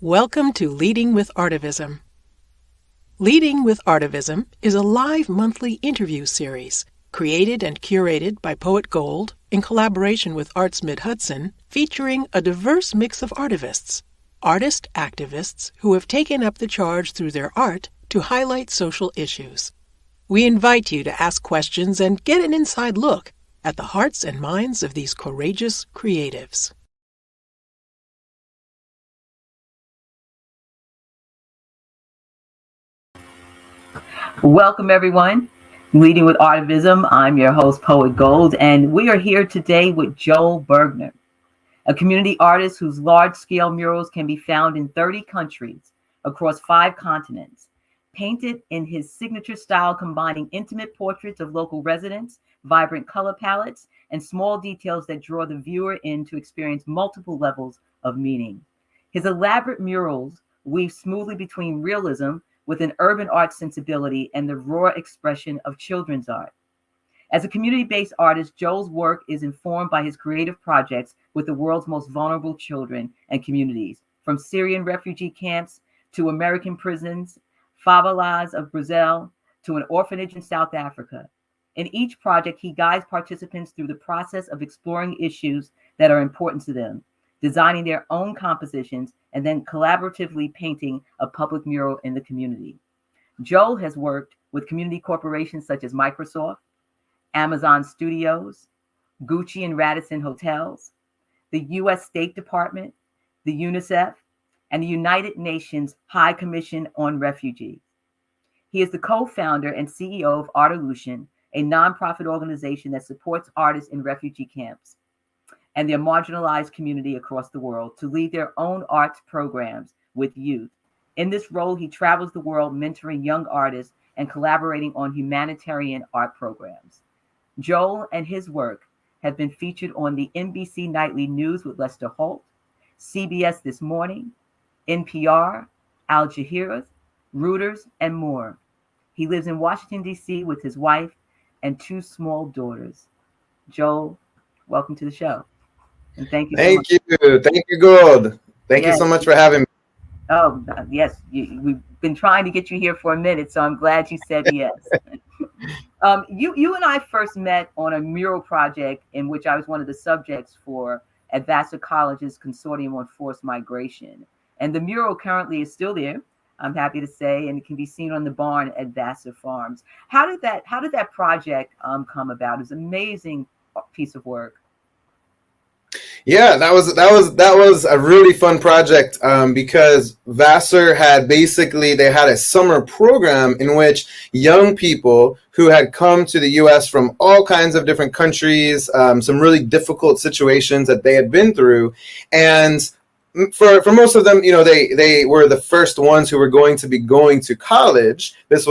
Welcome to Leading with Artivism. Leading with Artivism is a live monthly interview series created and curated by Poet Gold in collaboration with Arts Mid-Hudson, featuring a diverse mix of artivists, artist activists who have taken up the charge through their art to highlight social issues. We invite you to ask questions and get an inside look at the hearts and minds of these courageous creatives. Welcome, everyone. Leading with Artivism. I'm your host, Poet Gold, and we are here today with Joel Bergner, a community artist whose large-scale murals can be found in 30 countries across 5 continents, painted in his signature style combining intimate portraits of local residents, vibrant color palettes, and small details that draw the viewer in to experience multiple levels of meaning. His elaborate murals weave smoothly between realism with an urban art sensibility and the raw expression of children's art. As a community-based artist, Joel's work is informed by his creative projects with the world's most vulnerable children and communities, from Syrian refugee camps to American prisons, favelas of Brazil, to an orphanage in South Africa. In each project, he guides participants through the process of exploring issues that are important to them, designing their own compositions, and then collaboratively painting a public mural in the community. Joel has worked with community corporations such as Microsoft, Amazon Studios, Gucci and Radisson Hotels, the U.S. State Department, the UNICEF, and the United Nations High Commission on Refugees. He is the co-founder and CEO of Artivists, a nonprofit organization that supports artists in refugee camps and their marginalized community across the world to lead their own arts programs with youth. In this role, he travels the world mentoring young artists and collaborating on humanitarian art programs. Joel and his work have been featured on the NBC Nightly News with Lester Holt, CBS This Morning, NPR, Al Jazeera, Reuters, and more. He lives in Washington, D.C. with his wife and 2 small daughters. Joel, welcome to the show. And thank you. Thank you, Gold. Thank you so much for having me. Oh, yes. We've been trying to get you here for a minute, so I'm glad you said yes. You and I first met on a mural project in which I was one of the subjects for at Vassar College's Consortium on Forced Migration. And the mural currently is still there, I'm happy to say, and it can be seen on the barn at Vassar Farms. How did that project come about? It was an amazing piece of work. Yeah, that was a really fun project because Vassar had they had a summer program in which young people who had come to the U.S. from all kinds of different countries, some really difficult situations that they had been through, and for most of them, they were the first ones who were going to be going to college. These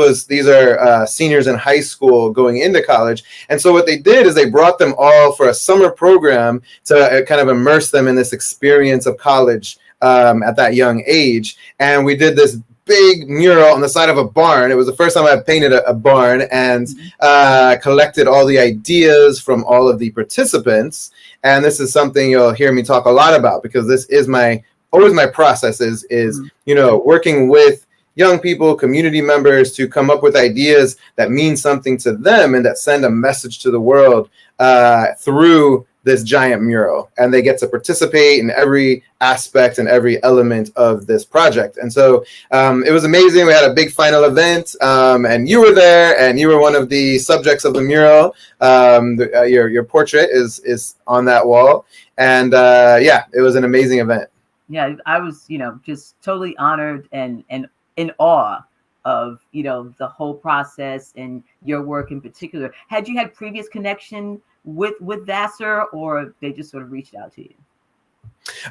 are seniors in high school going into college. And so what they did is they brought them all for a summer program to kind of immerse them in this experience of college at that young age. And we did this big mural on the side of a barn. It was the first time I painted a barn, and collected all the ideas from all of the participants. And this is something you'll hear me talk a lot about, because this is always my process is working with young people, community members, to come up with ideas that mean something to them and that send a message to the world through this giant mural. And they get to participate in every aspect and every element of this project. And so it was amazing. We had a big final event, and you were there, and you were one of the subjects of the mural. Your portrait is on that wall. And it was an amazing event. Yeah, I was, just totally honored and in awe of, the whole process and your work in particular. Had you had previous connection with Vassar, or they just sort of reached out to you?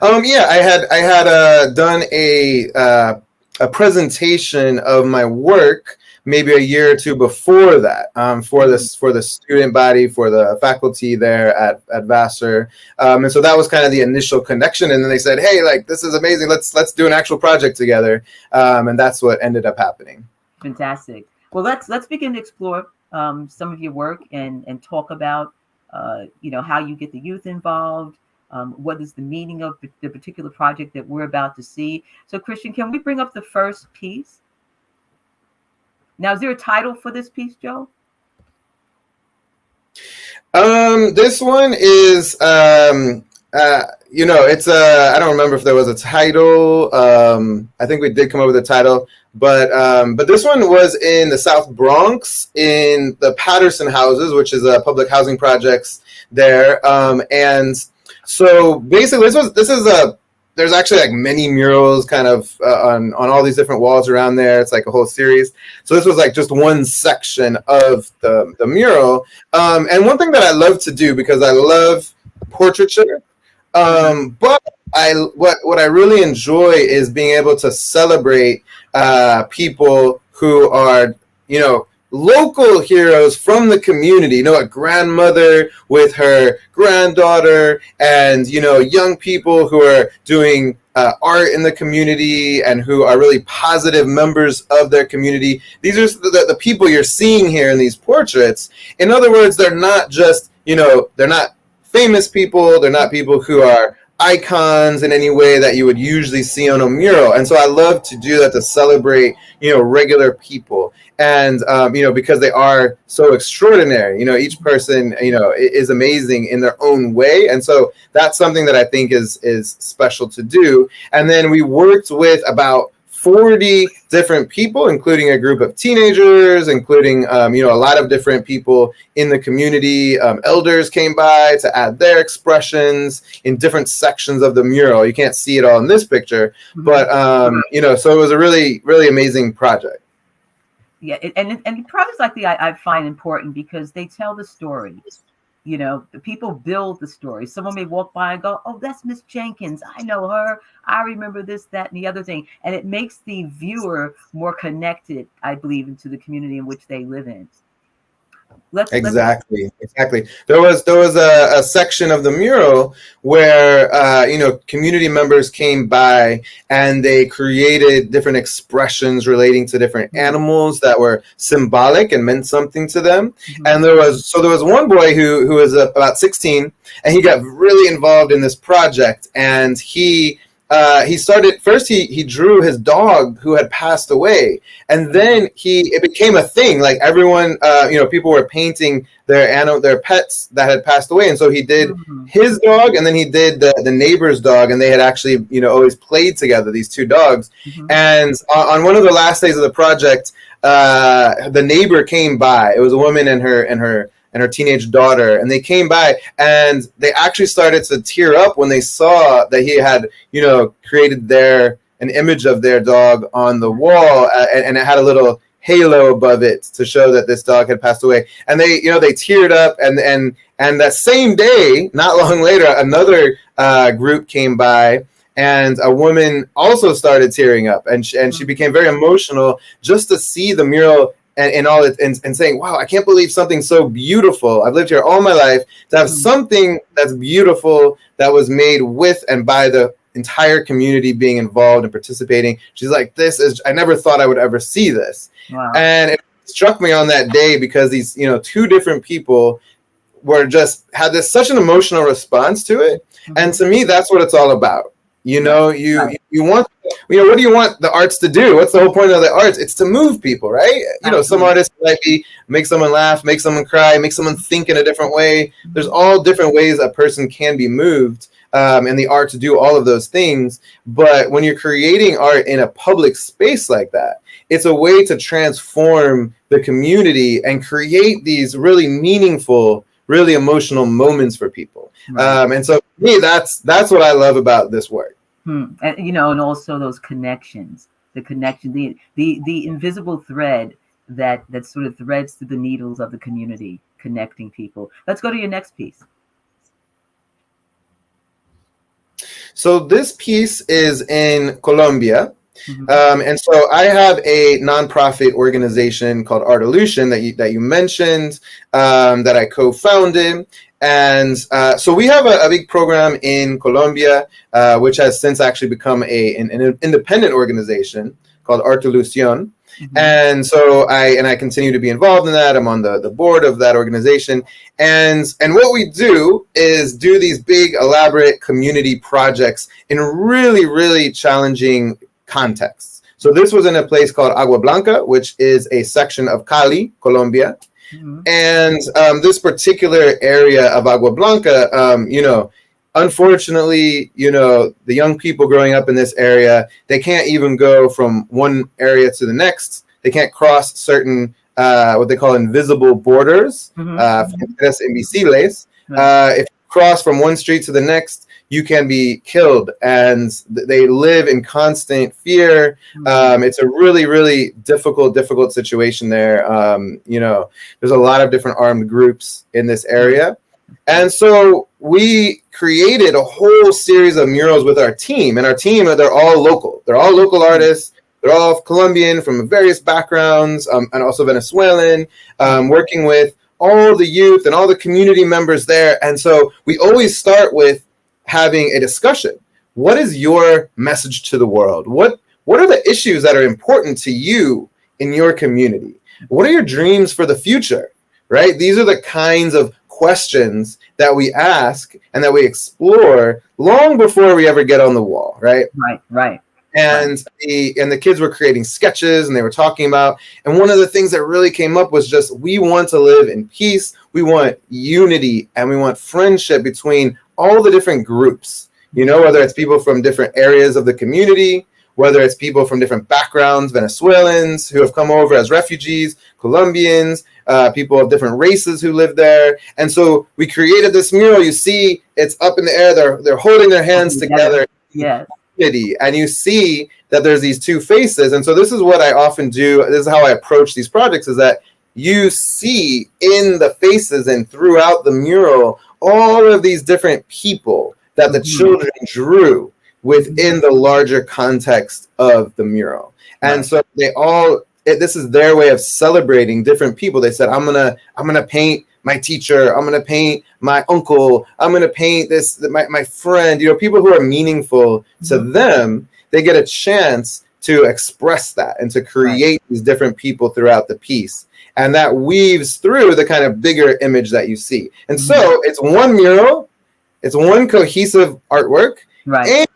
I had done a presentation of my work maybe a year or 2 before that, for the student body, for the faculty there at Vassar, and so that was kind of the initial connection. And then they said, "Hey, this is amazing. Let's do an actual project together," and that's what ended up happening. Fantastic. Well, let's begin to explore some of your work and talk about how you get the youth involved, what is the meaning of the particular project that we're about to see. So, Christian, can we bring up the first piece? Now, is there a title for this piece, Joe? This one is, it's I don't remember if there was a title. I think we did come up with a title, but this one was in the South Bronx in the Patterson houses, which is a public housing projects there. And so basically there's actually like many murals kind of on all these different walls around there. It's like a whole series. So this was like just one section of the mural. And one thing that I love to do, because I love portraiture, but what I really enjoy is being able to celebrate people who are, local heroes from the community, a grandmother with her granddaughter, and, young people who are doing art in the community and who are really positive members of their community. These are the people you're seeing here in these portraits. In other words, they're not just, they're not famous people. They're not people who are icons in any way that you would usually see on a mural. And so I love to do that, to celebrate, regular people. And, because they are so extraordinary, each person, is amazing in their own way. And so that's something that I think is special to do. And then we worked with about 40 different people, including a group of teenagers, including, a lot of different people in the community. Elders came by to add their expressions in different sections of the mural. You can't see it all in this picture, but, so it was a really, really amazing project. Yeah, and projects like I find important because they tell the story. The people build the story. Someone may walk by and go, "Oh, that's Miss Jenkins. I know her. I remember this, that, and the other thing." And it makes the viewer more connected, I believe, into the community in which they live in. Exactly. There was a section of the mural where community members came by and they created different expressions relating to different animals that were symbolic and meant something to them. And there was one boy who was about 16, and he got really involved in this project, and he started first. He drew his dog who had passed away, and then it became a thing. Like everyone, people were painting their pets that had passed away, and so he did his dog, and then he did the neighbor's dog, and they had actually always played together, these two dogs. And on one of the last days of the project, the neighbor came by. It was a woman and her teenage daughter, and they came by and they actually started to tear up when they saw that he had, created an image of their dog on the wall, and it had a little halo above it to show that this dog had passed away. And they teared up, and that same day, not long later, another group came by, and a woman also started tearing up, and she became very emotional just to see the mural and saying, "Wow, I can't believe something so beautiful. I've lived here all my life, to have something that's beautiful that was made with and by the entire community being involved and participating." She's like, I never thought I would ever see this. Wow. And it struck me on that day because these, two different people had such an emotional response to it. And to me, that's what it's all about. You want, what do you want the arts to do? What's the whole point of the arts? It's to move people, right? Some artists might make someone laugh, make someone cry, make someone think in a different way. There's all different ways a person can be moved, and the art to do all of those things. But when you're creating art in a public space like that, it's a way to transform the community and create these really meaningful, really emotional moments for people. Right. And so for me, that's what I love about this work. And and also those connections, the invisible thread that sort of threads through the needles of the community, connecting people. Let's go to your next piece. So this piece is in Colombia. And so I have a nonprofit organization called Artilution that you mentioned, that I co-founded. And so we have a big program in Colombia, which has since actually become an independent organization called Artilución. And so I continue to be involved in that. I'm on the board of that organization. And what we do is do these big, elaborate community projects in really, really challenging contexts. So this was in a place called Agua Blanca, which is a section of Cali, Colombia. And this particular area of Agua Blanca, unfortunately, the young people growing up in this area, they can't even go from one area to the next. They can't cross certain, what they call invisible borders, invisibles. If you cross from one street to the next, you can be killed, and they live in constant fear. It's a really, really difficult situation there. There's a lot of different armed groups in this area. And so we created a whole series of murals with our team. And our team, they're all local. They're all local artists. They're all Colombian from various backgrounds, and also Venezuelan, working with all the youth and all the community members there. And so we always start with having a discussion. What is your message to the world? What are the issues that are important to you in your community? What are your dreams for the future, right? These are the kinds of questions that we ask and that we explore long before we ever get on the wall, right? Right. And the kids were creating sketches, and they were talking about, and one of the things that really came up was just, we want to live in peace, we want unity, and we want friendship between all the different groups, whether it's people from different areas of the community, whether it's people from different backgrounds, Venezuelans who have come over as refugees, Colombians, people of different races who live there. And so we created this mural. You see, it's up in the air. They're holding their hands together. Yes. And you see that there's these two faces. And so this is what I often do. This is how I approach these projects, is that you see in the faces and throughout the mural all of these different people that the children drew within the larger context of the mural. And so this is their way of celebrating different people. They said, I'm gonna paint my teacher, I'm gonna paint my uncle, I'm gonna paint my friend, people who are meaningful to them. They get a chance to express that and to create these different people throughout the piece. And that weaves through the kind of bigger image that you see. And so it's one mural, it's one cohesive artwork, and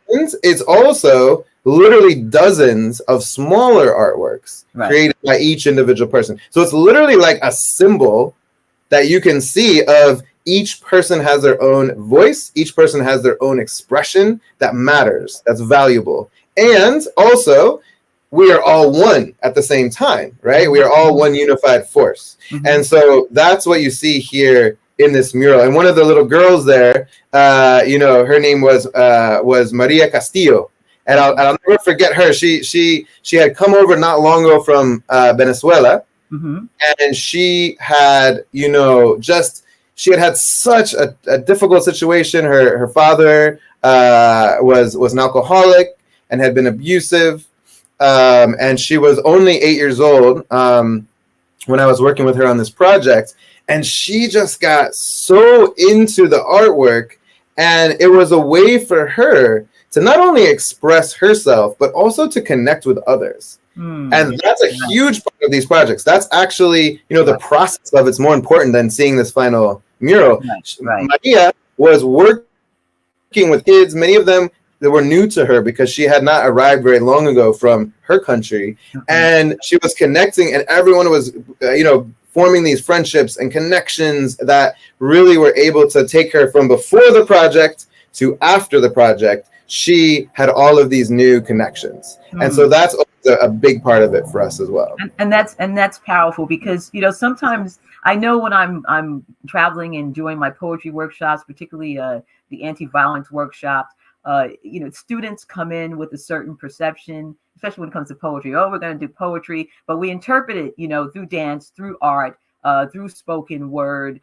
it's also literally dozens of smaller artworks created by each individual person. So it's literally like a symbol that you can see of each person has their own voice, each person has their own expression that matters, that's valuable. And also, we are all one at the same time, right? We are all one unified force. And so that's what you see here in this mural. And one of the little girls there, her name was Maria Castillo. And I'll never forget her. She had come over not long ago from Venezuela. And she had, she had such a difficult situation. Her father was an alcoholic and had been abusive. And she was only 8 years old when I was working with her on this project. And she just got so into the artwork. And it was a way for her to not only express herself, but also to connect with others. And that's a huge part of these projects. That's actually, the process of it's more important than seeing this final mural. Maria was working with kids, many of them that were new to her because she had not arrived very long ago from her country. And she was connecting, and everyone was, forming these friendships and connections that really were able to take her from before the project to after the project. She had all of these new connections. And so that's a big part of it for us as well. And that's powerful because, sometimes I know when I'm traveling and doing my poetry workshops, particularly the anti-violence workshops, students come in with a certain perception, especially when it comes to poetry. Oh, we're going to do poetry, but we interpret it, through dance, through art, through spoken word,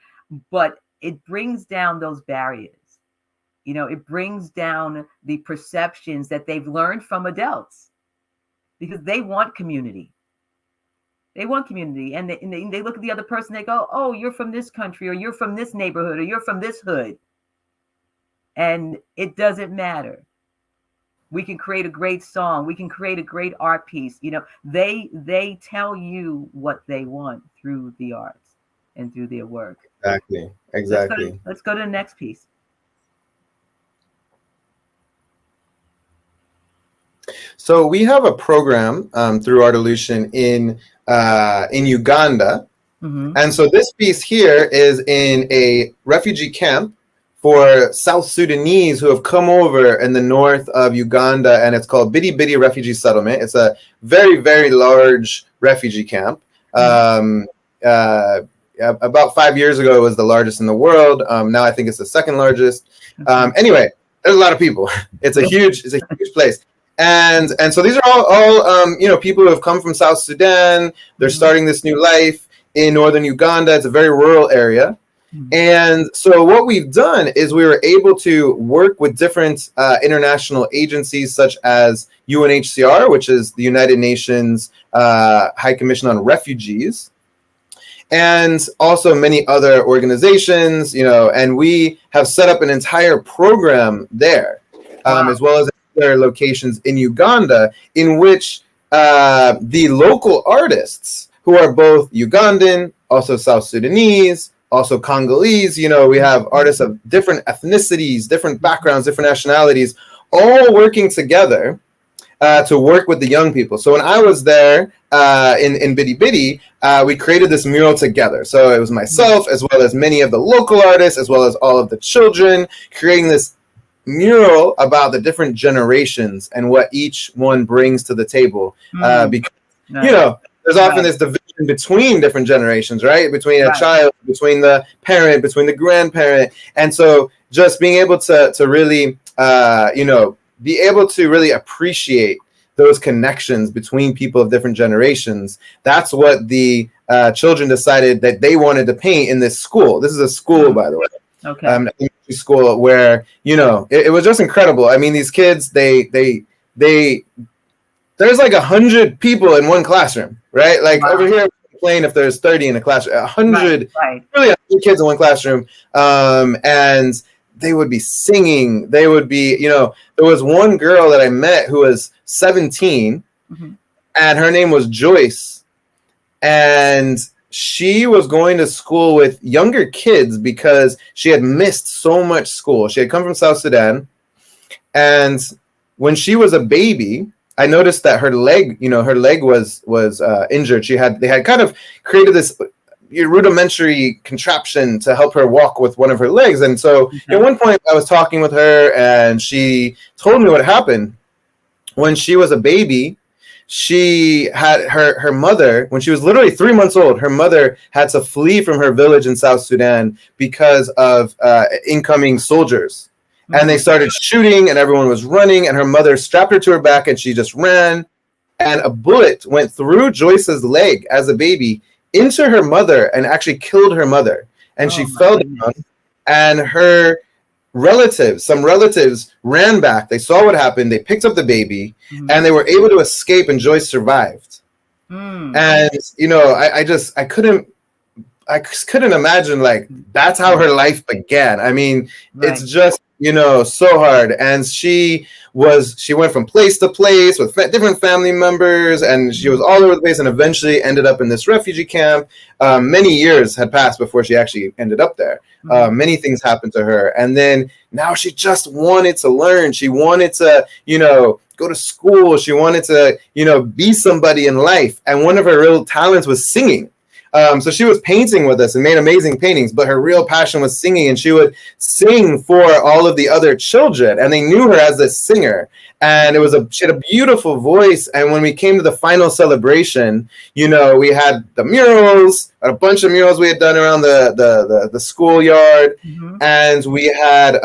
but it brings down those barriers. It brings down the perceptions that they've learned from adults because they want community. They want community. And they look at the other person, they go, oh, you're from this country, or you're from this neighborhood, or you're from this hood. And it doesn't matter. We can create a great song. We can create a great art piece. You know, they tell you what they want through the arts and through their work. Exactly. Exactly. Let's go to the next piece. So we have a program through Artilution in Uganda. Mm-hmm. And so this piece here is in a refugee camp for South Sudanese who have come over in the north of Uganda, and it's called Bidi Bidi Refugee Settlement. It's a very, very large refugee camp. About 5 years ago, it was the largest in the world. Now I think it's the second largest. Anyway, there's a lot of people. It's a huge place. And so these are all people who have come from South Sudan. They're starting this new life in northern Uganda. It's a very rural area. And so what we've done is we were able to work with different international agencies such as UNHCR, which is the United Nations High Commission on Refugees, and also many other organizations, and we have set up an entire program there, as well as other locations in Uganda, in which the local artists, who are both Ugandan, also South Sudanese, also Congolese, we have artists of different ethnicities, different backgrounds, different nationalities, all working together to work with the young people. So when I was there in Bidi Bidi, we created this mural together. So it was myself, as well as many of the local artists, as well as all of the children, creating this mural about the different generations and what each one brings to the table. Because, there's often this division between different generations, right? Between a child, between the parent, between the grandparent. And so just being able to really, be able to really appreciate those connections between people of different generations. That's what the children decided that they wanted to paint in this school. This is a school, by the way. Okay. School where, it was just incredible. I mean, these kids, there's like 100 people in one classroom, right? Like over here, complain if there's 30 in a classroom, 100, really 100 kids in one classroom. And they would be singing. They would be, there was one girl that I met who was 17 and her name was Joyce. And she was going to school with younger kids because she had missed so much school. She had come from South Sudan. And when she was a baby, I noticed that her leg was injured. They had kind of created this rudimentary contraption to help her walk with one of her legs. And so at one point I was talking with her and she told me what happened. When she was a baby, she had her mother, when she was literally 3 months old, her mother had to flee from her village in South Sudan because of incoming soldiers. And they started shooting and everyone was running and her mother strapped her to her back and she just ran. And a bullet went through Joyce's leg as a baby into her mother and actually killed her mother. And she fell down and some relatives ran back. They saw what happened. They picked up the baby and they were able to escape and Joyce survived. And, I couldn't imagine like that's how her life began. I mean, it's just, so hard. And she went from place to place with different family members and she was all over the place and eventually ended up in this refugee camp. Many years had passed before she actually ended up there. Many things happened to her. And then now she just wanted to learn. She wanted to, go to school. She wanted to, be somebody in life. And one of her real talents was singing. So she was painting with us and made amazing paintings, but her real passion was singing and she would sing for all of the other children and they knew her as this singer. And she had a beautiful voice. And when we came to the final celebration, we had the murals, a bunch of murals we had done around the schoolyard. And we had,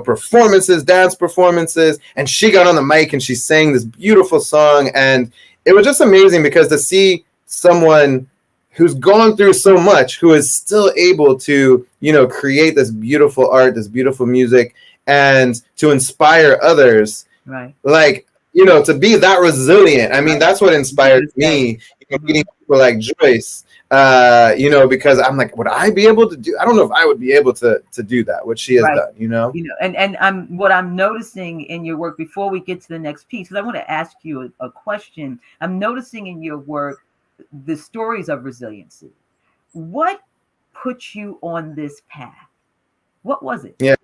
performances, dance performances. And she got on the mic and she sang this beautiful song. And it was just amazing because to see someone who's gone through so much, who is still able to, create this beautiful art, this beautiful music, and to inspire others. Right. Like, to be that resilient. I mean, that's what inspired me, meeting people like Joyce, because I'm like, would I be able to do? I don't know if I would be able to do that, what she has done, and I'm noticing in your work, before we get to the next piece, because I want to ask you a question. I'm noticing in your work the stories of resiliency. What put you on this path? What was it? Yeah.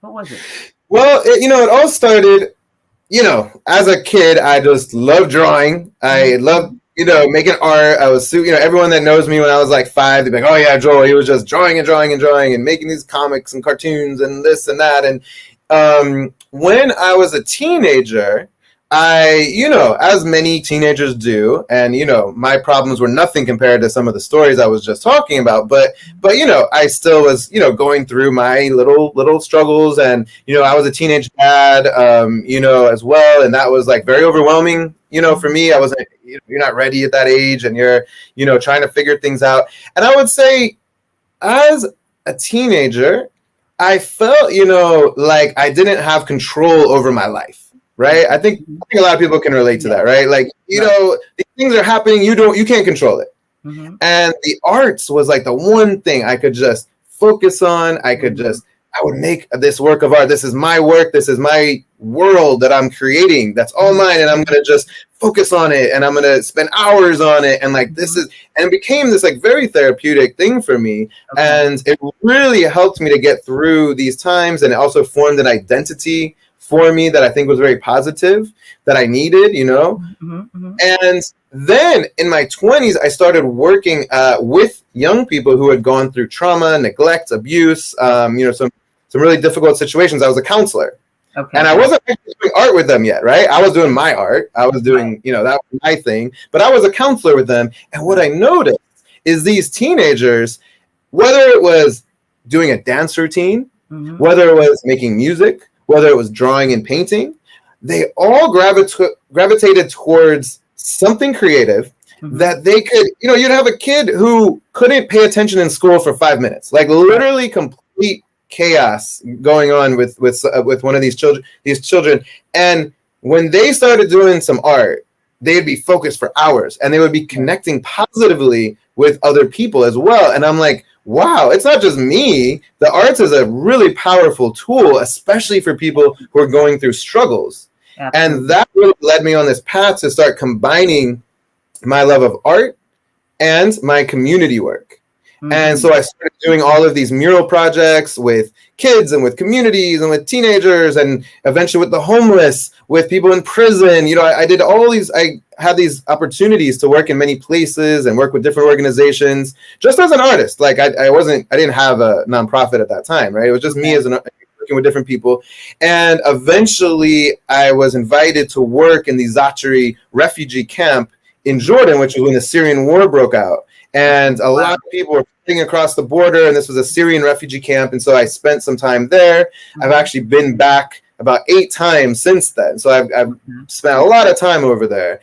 What was it? Well, it all started, as a kid, I just loved drawing. I loved, making art. I was, everyone that knows me when I was like 5, they'd be like, oh yeah, Joel, he was just drawing and drawing and drawing and making these comics and cartoons and this and that. And when I was a teenager, I, as many teenagers do, and, my problems were nothing compared to some of the stories I was just talking about. But I still was, going through my little struggles. And, I was a teenage dad, as well. And that was like very overwhelming, for me. I wasn't, you're not ready at that age, and you're, trying to figure things out. And I would say, as a teenager, I felt, like I didn't have control over my life. Right. I think a lot of people can relate to that. Right. Like, these things are happening. You can't control it. And the arts was like the one thing I could just focus on. I would make this work of art. This is my work. This is my world that I'm creating. That's all mine. And I'm going to just focus on it. And I'm going to spend hours on it. And like, and it became this like very therapeutic thing for me. And it really helped me to get through these times. And it also formed an identity for me that I think was very positive, that I needed, And then in my 20s, I started working with young people who had gone through trauma, neglect, abuse, some really difficult situations. I was a counselor. And I wasn't actually doing art with them yet, right? I was doing my art. I was doing, that was my thing. But I was a counselor with them. And what I noticed is these teenagers, whether it was doing a dance routine, whether it was making music, whether it was drawing and painting, they all gravitated towards something creative that they could, you'd have a kid who couldn't pay attention in school for 5 minutes, like literally complete chaos going on with one of these children. And when they started doing some art, they'd be focused for hours, and they would be connecting positively with other people as well. And I'm like, wow, it's not just me. The arts is a really powerful tool, especially for people who are going through struggles. Absolutely. And that really led me on this path to start combining my love of art and my community work. And so I started doing all of these mural projects with kids and with communities and with teenagers, and eventually with the homeless, with people in prison. I did all these, I had these opportunities to work in many places and work with different organizations just as an artist. Like I didn't have a nonprofit at that time, right? It was just me as working with different people. And eventually I was invited to work in the Zatari refugee camp in Jordan, which was when the Syrian war broke out. And a lot of people were fleeing across the border, and this was a Syrian refugee camp. And so I spent some time there. I've actually been back about 8 times since then. So I've spent a lot of time over there.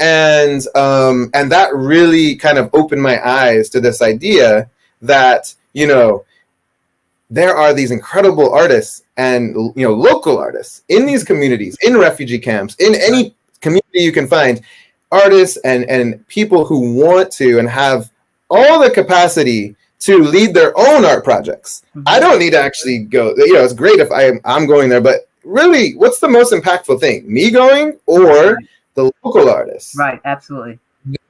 And that really kind of opened my eyes to this idea that, there are these incredible artists and, local artists in these communities, in refugee camps, in any community you can find, artists and people who want to and have all the capacity to lead their own art projects. I don't need to actually go, it's great if I'm going there, but really, what's the most impactful thing? Me going or the local artists? Right, absolutely.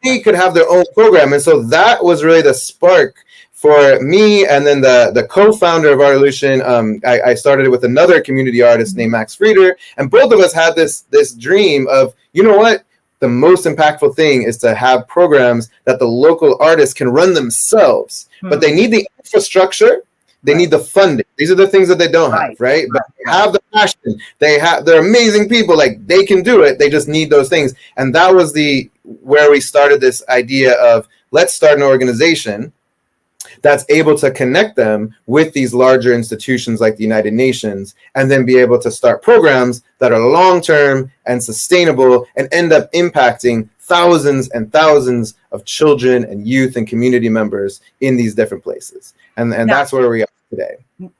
They could have their own program. And so that was really the spark for me. And then the co-founder of Artilution, I started it with another community artist named Max Frieder. And both of us had this dream of, what? The most impactful thing is to have programs that the local artists can run themselves, but they need the infrastructure, they need the funding. These are the things that they don't have, right? But they have the passion, they're amazing people, like they can do it. They just need those things. And that was where we started this idea of, let's start an organization that's able to connect them with these larger institutions like the United Nations, and then be able to start programs that are long-term and sustainable and end up impacting thousands and thousands of children and youth and community members in these different places. And now, that's where we are today.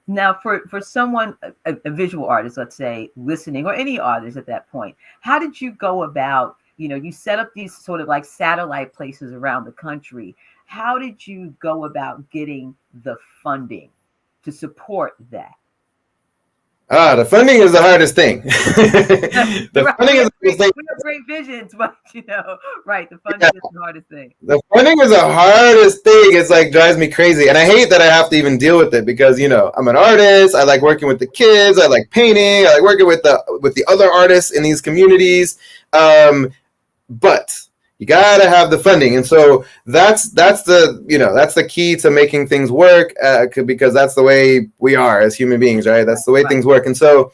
Now, for someone, a visual artist, let's say, listening, or any artist at that point, how did you go about, you set up these sort of like satellite places around the country. how did you go about getting the funding to support that? The funding is the hardest thing. The funding is the hardest thing. We have great visions, but right, the funding is the hardest thing. The funding is the hardest thing. It's like drives me crazy, and I hate that I have to even deal with it because I'm an artist. I like working with the kids. I like painting. I like working with the other artists in these communities. But you gotta have the funding, and so that's the key to making things work because that's the way we are as human beings, right? That's the way things work, and so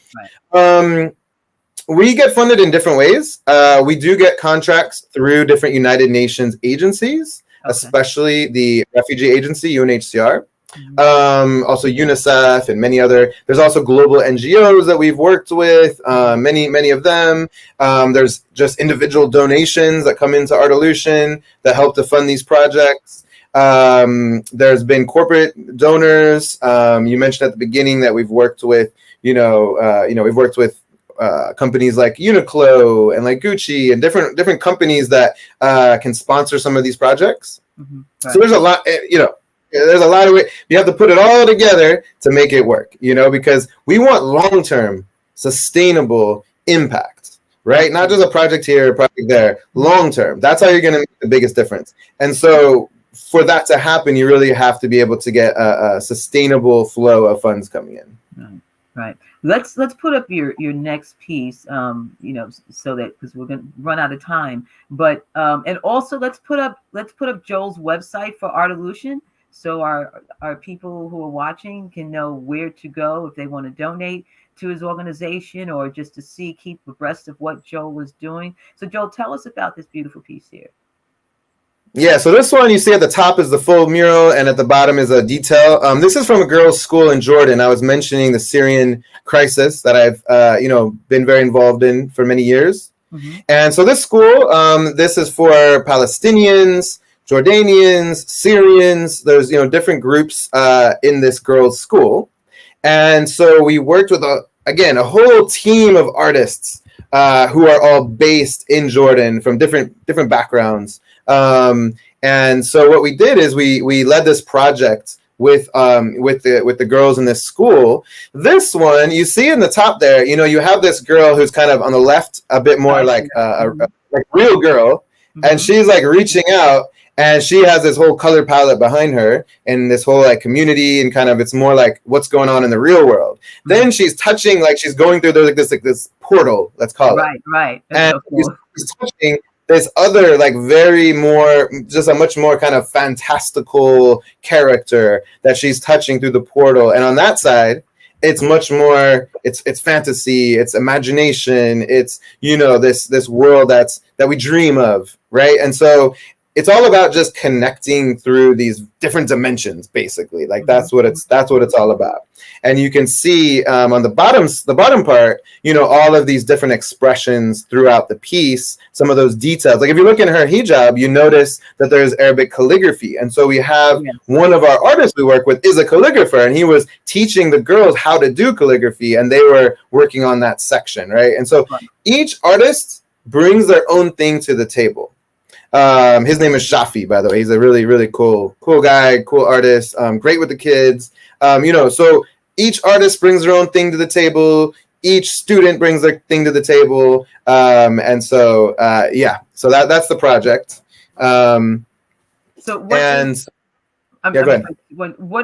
we get funded in different ways. We do get contracts through different United Nations agencies, especially the Refugee Agency (UNHCR). Also UNICEF and many other. There's also global NGOs that we've worked with, many of them. There's just individual donations that come into Artilution that help to fund these projects. There's been corporate donors. You mentioned at the beginning that we've worked with, we've worked with companies like Uniqlo and like Gucci and different companies that can sponsor some of these projects. So there's a lot, there's a lot of it. You have to put it all together to make it work, because we want long-term sustainable impact, right? Not just a project here, a project there, long-term. That's how you're going to make the biggest difference. And so for that to happen, you really have to be able to get a sustainable flow of funds coming in. Right. Let's put up your next piece, so that because we're going to run out of time. But and also let's put up Joel's website for Artilution, so our people who are watching can know where to go if they want to donate to his organization or just to keep abreast of what Joel was doing. So Joel, tell us about this beautiful piece here. Yeah, so this one you see at the top is the full mural, and at the bottom is a detail. This is from a girls' school in Jordan. I was mentioning the Syrian crisis that I've, been very involved in for many years. And so this school, this is for Palestinians, Jordanians, Syrians. There's, different groups in this girls' school. And so we worked with, a whole team of artists who are all based in Jordan from different backgrounds. And so what we did is we led this project with the girls in this school. This one you see in the top there, you have this girl who's kind of on the left, a bit more like a real girl, and she's like reaching out, and she has this whole color palette behind her and this whole like community, and kind of it's more like what's going on in the real world. Then she's touching, like she's going through this portal, let's call it. Right. And she's touching this other, like very more, just a much more kind of fantastical character that she's touching through the portal. And on that side, it's much more, it's fantasy, it's imagination, it's, this world that we dream of, right? And so it's all about just connecting through these different dimensions, basically. Like that's what it's all about. And you can see on the bottom part, all of these different expressions throughout the piece, some of those details. Like if you look in her hijab, you notice that there's Arabic calligraphy. And so we have one of our artists we work with is a calligrapher, and he was teaching the girls how to do calligraphy, and they were working on that section, right? And so each artist brings their own thing to the table. His name is Shafi, by the way. He's a really, really cool guy, cool artist, great with the kids. So each artist brings their own thing to the table. Each student brings their thing to the table. And so that's the project. What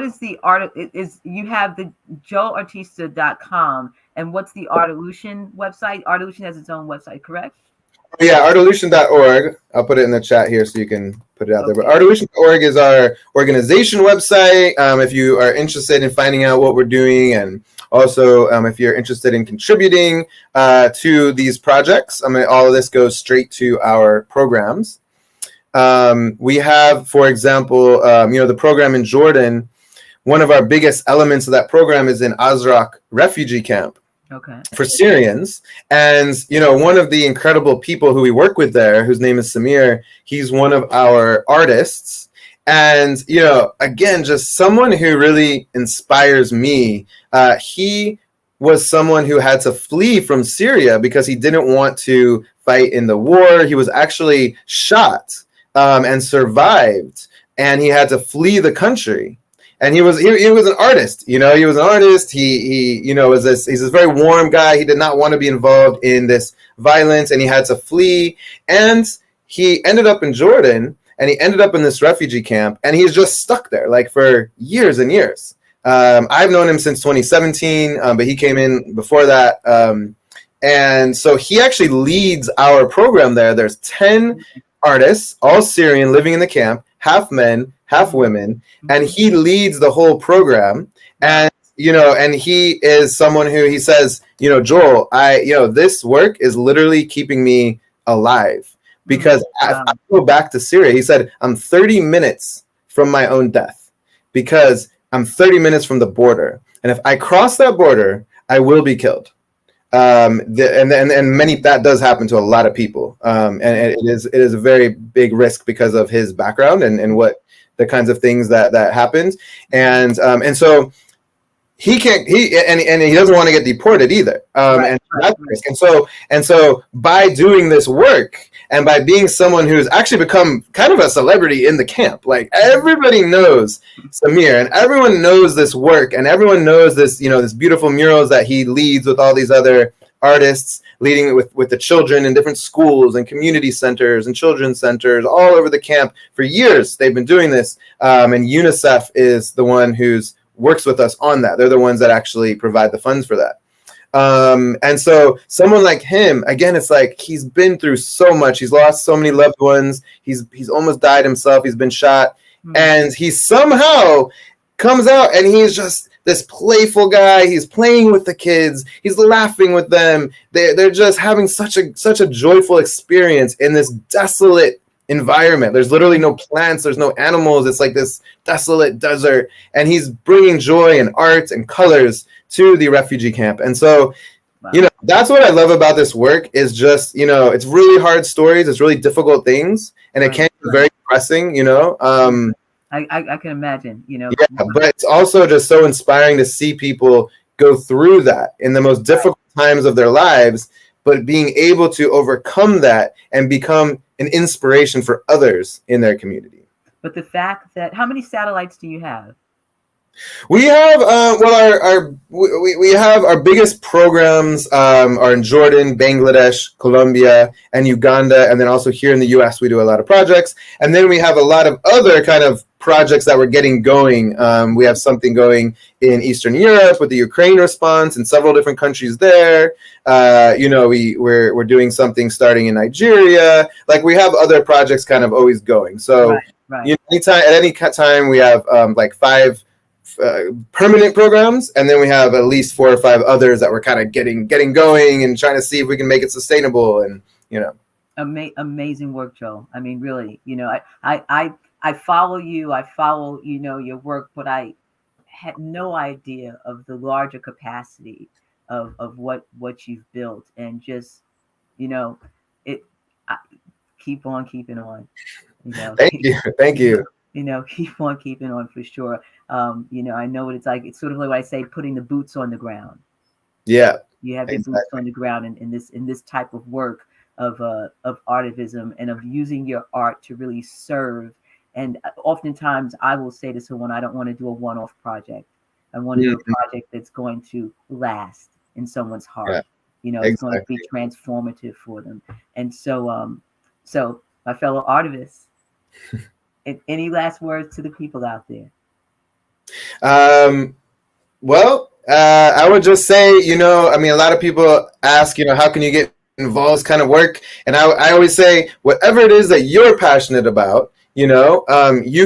is the art? You have the joelartista.com, and what's the Artilution website? Artilution has its own website, correct? Yeah, artilution.org. I'll put it in the chat here so you can put it out there. But artilution.org is our organization website. If you are interested in finding out what we're doing, and also if you're interested in contributing to these projects, all of this goes straight to our programs. We have, for example, the program in Jordan. One of our biggest elements of that program is in Azraq refugee camp. For Syrians. And, one of the incredible people who we work with there, whose name is Samir, he's one of our artists. And, again, just someone who really inspires me. He was someone who had to flee from Syria because he didn't want to fight in the war. He was actually shot and survived and he had to flee the country. And he was an artist, he was an artist. He was he's this very warm guy. He did not want to be involved in this violence, and he had to flee. And he ended up in Jordan, and he ended up in this refugee camp, and he's just stuck there like for years and years. I've known him since 2017, but he came in before that. And so he actually leads our program there. There's 10 artists, all Syrian, living in the camp, half men, half women, and he leads the whole program. And and he is someone who, he says, Joel, this work is literally keeping me alive, because I go back to Syria. He said, I'm 30 minutes from my own death, because I'm 30 minutes from the border, and if I cross that border, I will be killed. And many, that does happen to a lot of people, and it is a very big risk because of his background and what the kinds of things that happens, and so he can't, he doesn't want to get deported either, and that's risk. And so by doing this work, and by being someone who's actually become kind of a celebrity in the camp, like everybody knows Samir, and everyone knows this work, and everyone knows this, this beautiful murals that he leads with all these other artists, leading with the children in different schools and community centers and children's centers all over the camp. For years, they've been doing this, and UNICEF is the one who's works with us on that. They're the ones that actually provide the funds for that. And so someone like him, again, it's like he's been through so much. He's lost so many loved ones. He's almost died himself. He's been shot. And he somehow comes out, and he's just this playful guy. He's playing with the kids. He's laughing with them. They're just having such a joyful experience in this desolate environment. There's literally no plants. There's no animals. It's like this desolate desert. And he's bringing joy and art and colors to the refugee camp. And so, that's what I love about this work, is just, it's really hard stories. It's really difficult things. And it can be very depressing, I can imagine, Yeah, but it's also just so inspiring to see people go through that in the most difficult times of their lives, but being able to overcome that and become an inspiration for others in their community. But the fact that, how many satellites do you have? We have we have our biggest programs are in Jordan, Bangladesh, Colombia, and Uganda, and then also here in the U.S. we do a lot of projects, and then we have a lot of other kind of projects that we're getting going. We have something going in Eastern Europe with the Ukraine response in several different countries there. We're doing something starting in Nigeria. Like, we have other projects kind of always going. So at any time we have like 5 permanent programs, and then we have at least 4 or 5 others that we're kind of getting going and trying to see if we can make it sustainable. And amazing work, Joel. I mean, really, I follow you. I follow your work, but I had no idea of the larger capacity of what you've built, and just keep on keeping on. Thank you. Keep on keeping on, for sure. I know what it's like. It's sort of like what I say, putting the boots on the ground. Yeah, you have your boots on the ground in this type of work of artivism, and of using your art to really serve. And oftentimes I will say to someone, I don't want to do a one-off project. I want to do a project that's going to last in someone's heart. It's going to be transformative for them. And so, my fellow artivists, any last words to the people out there? Well, I would just say, a lot of people ask, how can you get involved in this kind of work? And I always say, whatever it is that you're passionate about, you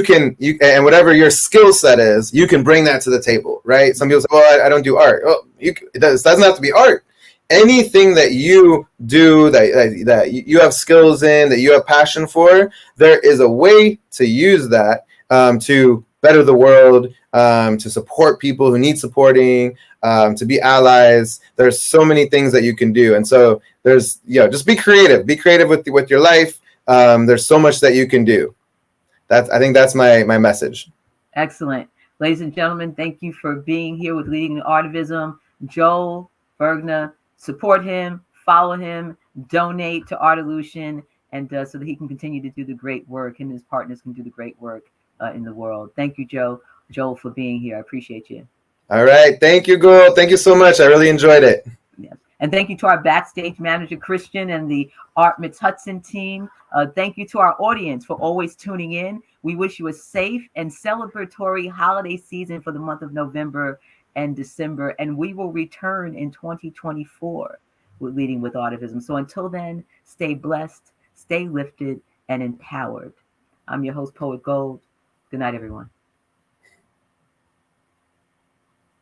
can, and whatever your skill set is, you can bring that to the table, right? Some people say, well, I don't do art. Well, it doesn't have to be art. Anything that you do, that you have skills in, that you have passion for, there is a way to use that to better the world, to support people who need supporting, to be allies. There's so many things that you can do. And so there's, just be creative with your life. There's so much that you can do. I think that's my message. Excellent. Ladies and gentlemen, thank you for being here with Leading Artivism. Joel Bergner, support him, follow him, donate to Artilution, and so that he can continue to do the great work, and his partners can do the great work in the world. Thank you, Joel, for being here. I appreciate you. All right. Thank you, Gould. Thank you so much. I really enjoyed it. Yes. And thank you to our backstage manager, Christian, and the Arts Mid-Hudson team. Thank you to our audience for always tuning in. We wish you a safe and celebratory holiday season for the month of November and December. And we will return in 2024 with Leading with Artivism. So until then, stay blessed, stay lifted, and empowered. I'm your host, Poet Gold. Good night, everyone.